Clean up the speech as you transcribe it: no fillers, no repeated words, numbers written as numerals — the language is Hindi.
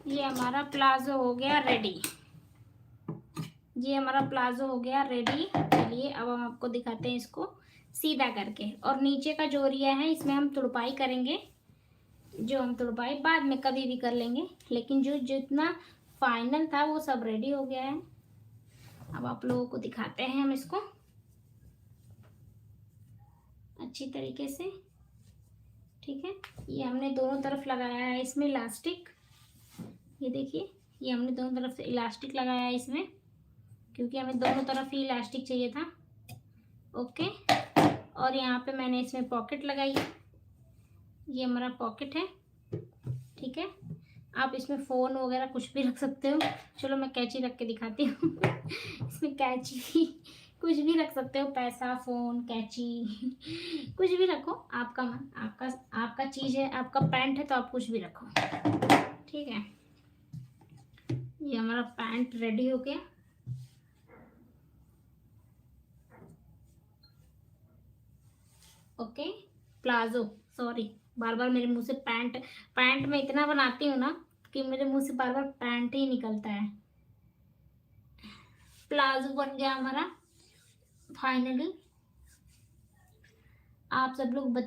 ये हमारा प्लाजो हो गया रेडी। ये हमारा प्लाजो हो गया रेडी। चलिए अब हम आपको दिखाते हैं इसको सीधा करके। और नीचे का जो एरिया है इसमें हम तुड़पाई करेंगे। जो हम तुड़पाई बाद में कभी भी कर लेंगे, लेकिन जो जितना फाइनल था वो सब रेडी हो गया है। अब आप लोगों को दिखाते हैं हम इसको अच्छी तरीके से। ठीक है, ये हमने दोनों तरफ लगाया है इसमें इलास्टिक। ये देखिए, ये हमने दोनों तरफ से इलास्टिक लगाया है इसमें, क्योंकि हमें दोनों तरफ ही इलास्टिक चाहिए था। ओके, और यहाँ पे मैंने इसमें पॉकेट लगाई है। ये हमारा पॉकेट है। ठीक है, आप इसमें फ़ोन वगैरह कुछ भी रख सकते हो। चलो मैं कैंची रख के दिखाती हूँ। इसमें कैंची कुछ भी रख सकते हो, पैसा, फ़ोन, कैंची, कुछ भी रखो, आपका मन, आपका आपका चीज़ है, आपका पैंट है तो आप कुछ भी रखो। ठीक है, ये हमारा पैंट रेडी हो गया। ओके, प्लाजो, सॉरी, बार बार मेरे मुंह से पैंट, पैंट में इतना बनाती हूँ ना कि मेरे मुंह से बार बार पैंट ही निकलता है। प्लाजो बन गया हमारा फाइनली। आप सब लोग बता